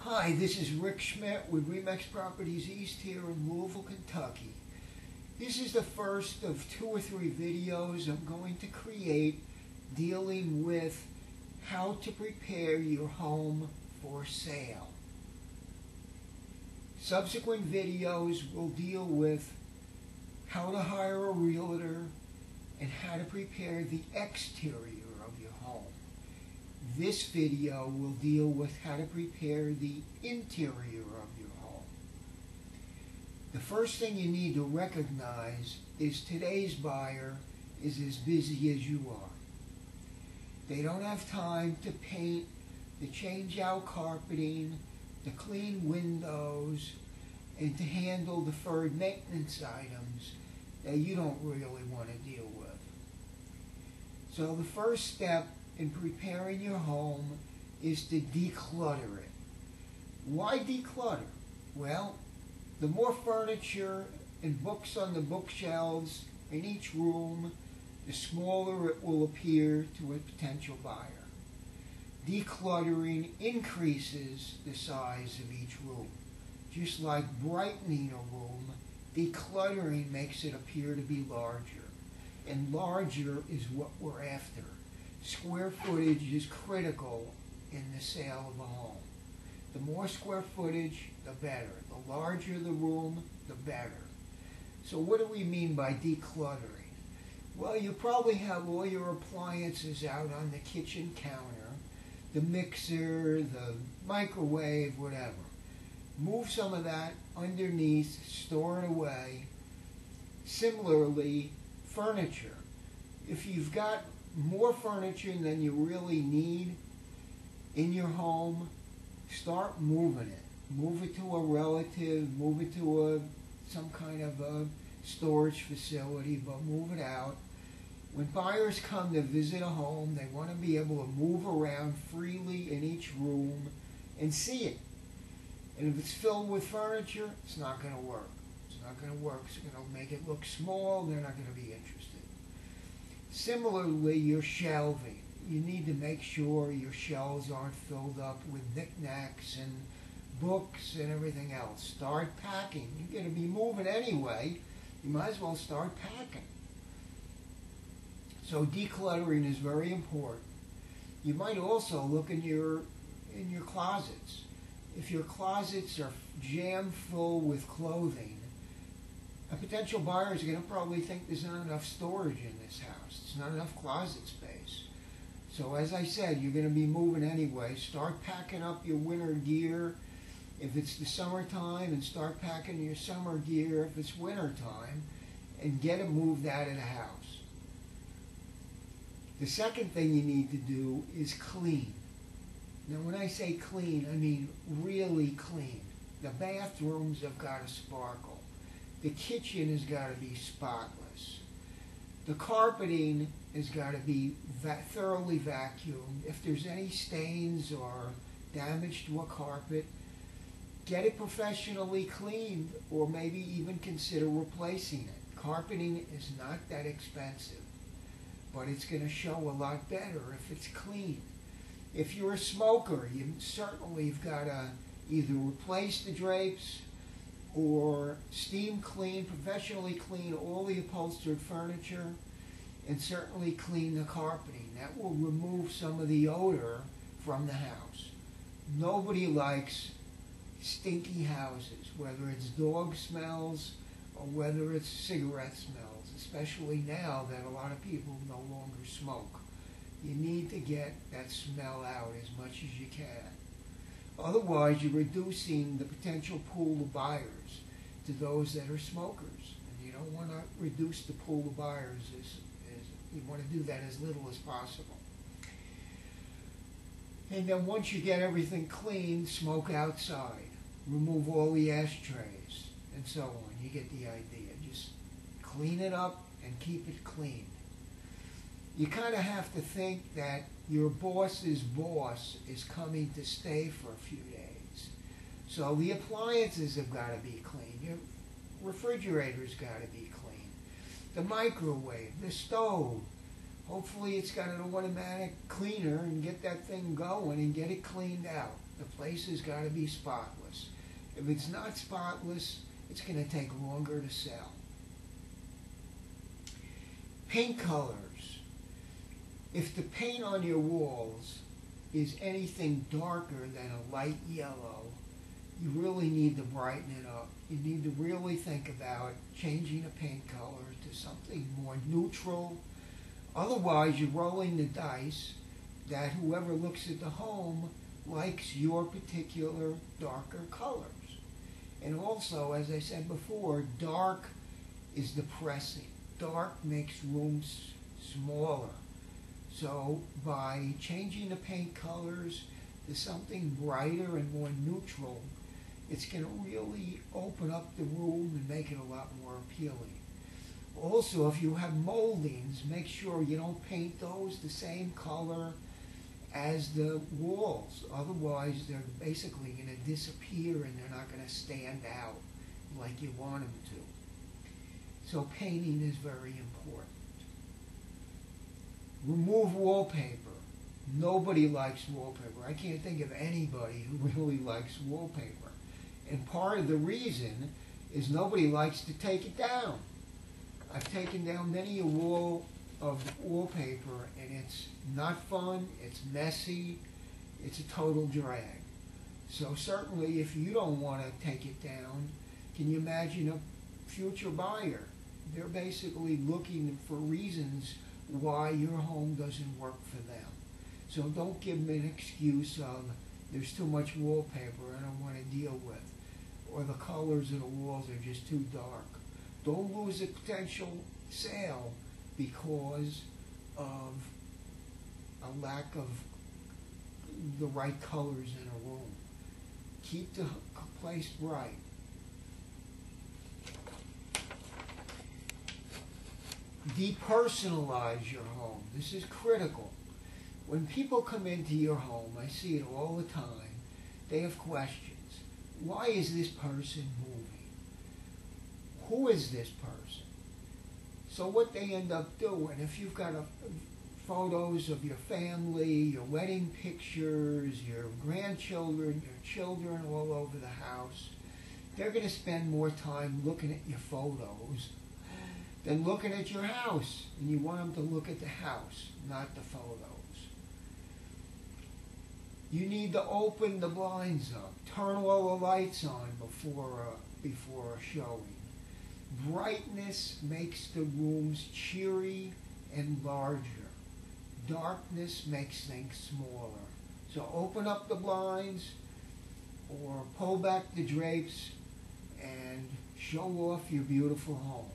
Hi, this is Rick Schmidt with Remax Properties East here in Louisville, Kentucky. This is the first of 2 or 3 videos I'm going to create dealing with how to prepare your home for sale. Subsequent videos will deal with how to hire a realtor and how to prepare the exterior of your home. This video will deal with how to prepare the interior of your home. The first thing you need to recognize is today's buyer is as busy as you are. They don't have time to paint, to change out carpeting, to clean windows, and to handle deferred maintenance items that you don't really want to deal with. So the first step in preparing your home is to declutter it. Why declutter? Well, the more furniture and books on the bookshelves in each room, the smaller it will appear to a potential buyer. Decluttering increases the size of each room. Just like brightening a room, decluttering makes it appear to be larger. And larger is what we're after. Square footage is critical in the sale of a home. The more square footage, the better. The larger the room, the better. So what do we mean by decluttering? Well, you probably have all your appliances out on the kitchen counter, the mixer, the microwave, whatever. Move some of that underneath, store it away. Similarly, furniture. If you've got more furniture than you really need in your home, start moving it. Move it to a relative, move it to some kind of a storage facility, but move it out. When buyers come to visit a home, they want to be able to move around freely in each room and see it. And if it's filled with furniture, it's not going to work. It's not going to work. It's going to make it look small. They're not going to be interested. Similarly, your shelving. You need to make sure your shelves aren't filled up with knickknacks and books and everything else. Start packing. You're going to be moving anyway. You might as well start packing. So decluttering is very important. You might also look in your closets. If your closets are jam full with clothing, a potential buyer is going to probably think there's not enough storage in this house. There's not enough closet space. So as I said, you're going to be moving anyway. Start packing up your winter gear if it's the summertime, and start packing your summer gear if it's wintertime, and get it moved out of the house. The second thing you need to do is clean. Now when I say clean, I mean really clean. The bathrooms have got to sparkle. The kitchen has got to be spotless. The carpeting has got to be thoroughly vacuumed. If there's any stains or damage to a carpet, get it professionally cleaned, or maybe even consider replacing it. Carpeting is not that expensive, but it's going to show a lot better if it's clean. If you're a smoker, you certainly have got to either replace the drapes or steam clean, professionally clean all the upholstered furniture, and certainly clean the carpeting. That will remove some of the odor from the house. Nobody likes stinky houses, whether it's dog smells or whether it's cigarette smells, especially now that a lot of people no longer smoke. You need to get that smell out as much as you can. Otherwise, you're reducing the potential pool of buyers to those that are smokers. And you don't want to reduce the pool of buyers. You want to do that as little as possible. And then once you get everything clean, smoke outside. Remove all the ashtrays and so on. You get the idea. Just clean it up and keep it clean. You kind of have to think that your boss's boss is coming to stay for a few days. So the appliances have got to be clean. Your refrigerator's got to be clean. The microwave, the stove, Hopefully it's got an automatic cleaner and get that thing going and get it cleaned out. The place has got to be spotless. If it's not spotless, it's going to take longer to sell. Paint colors. If the paint on your walls is anything darker than a light yellow, you really need to brighten it up. You need to really think about changing the paint color to something more neutral. Otherwise, you're rolling the dice that whoever looks at the home likes your particular darker colors. And also, as I said before, dark is depressing. Dark makes rooms smaller. So by changing the paint colors to something brighter and more neutral, it's going to really open up the room and make it a lot more appealing. Also, if you have moldings, make sure you don't paint those the same color as the walls. Otherwise, they're basically going to disappear and they're not going to stand out like you want them to. So painting is very important. Remove wallpaper. Nobody likes wallpaper. I can't think of anybody who really likes wallpaper. And part of the reason is nobody likes to take it down. I've taken down many a wall of wallpaper, and it's not fun, it's messy, it's a total drag. So certainly if you don't want to take it down, can you imagine a future buyer? They're basically looking for reasons why your home doesn't work for them. So don't give them an excuse of, there's too much wallpaper I don't want to deal with, or the colors of the walls are just too dark. Don't lose a potential sale because of a lack of the right colors in a room. Keep the place bright. Depersonalize your home. This is critical. When people come into your home, I see it all the time, they have questions. Why is this person moving? Who is this person? So what they end up doing, if you've got photos of your family, your wedding pictures, your grandchildren, your children all over the house, they're going to spend more time looking at your photos than looking at your house. And you want them to look at the house, not the photos. You need to open the blinds up. Turn all the lights on before a showing. Brightness makes the rooms cheery and larger. Darkness makes things smaller. So open up the blinds or pull back the drapes and show off your beautiful home.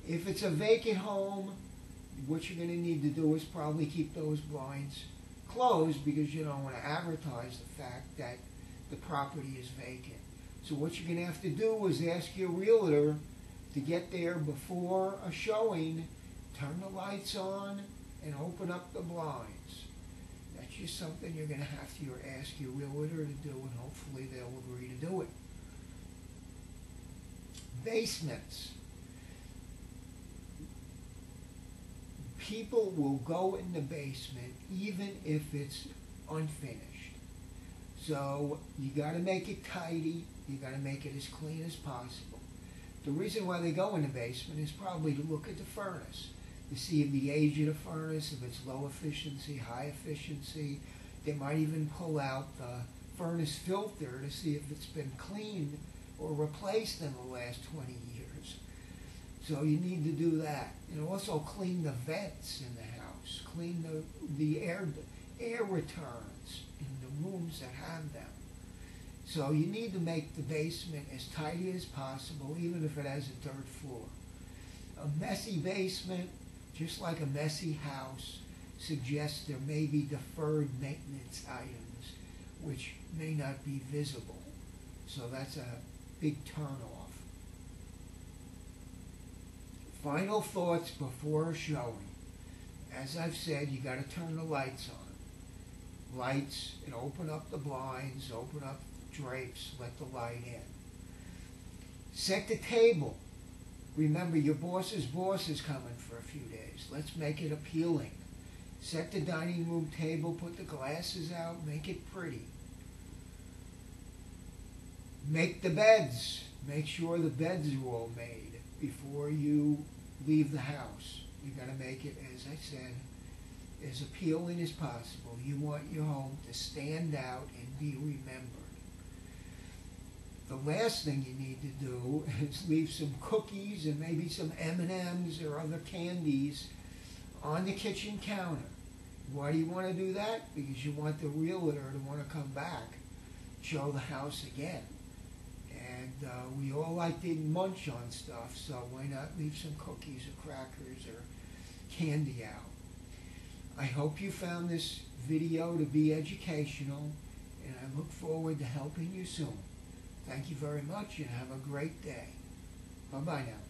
If it's a vacant home, what you're going to need to do is probably keep those blinds closed because you don't want to advertise the fact that the property is vacant. So what you're going to have to do is ask your realtor to get there before a showing, turn the lights on, and open up the blinds. That's just something you're going to have to ask your realtor to do, and hopefully they'll agree to do it. Basements. People will go in the basement even if it's unfinished. So you got to make it tidy. You got to make it as clean as possible. The reason why they go in the basement is probably to look at the furnace, to see if the age of the furnace, if it's low efficiency, high efficiency. They might even pull out the furnace filter to see if it's been cleaned or replaced in the last 20 years. So you need to do that. And also clean the vents in the house. Clean the air returns in the rooms that have them. So you need to make the basement as tidy as possible, even if it has a dirt floor. A messy basement, just like a messy house, suggests there may be deferred maintenance items which may not be visible. So that's a big turnoff. Final thoughts before a showing. As I've said, you got to turn the lights on. Lights, and open up the blinds, open up the drapes, let the light in. Set the table. Remember, your boss's boss is coming for a few days. Let's make it appealing. Set the dining room table, put the glasses out, make it pretty. Make the beds. Make sure the beds are all made before you leave the house. You got to make it, as I said, as appealing as possible. You want your home to stand out and be remembered. The last thing you need to do is leave some cookies and maybe some M&Ms or other candies on the kitchen counter. Why do you want to do that? Because you want the realtor to want to come back, show the house again. And we all like to munch on stuff, so why not leave some cookies or crackers or candy out? I hope you found this video to be educational, and I look forward to helping you soon. Thank you very much, and have a great day. Bye-bye now.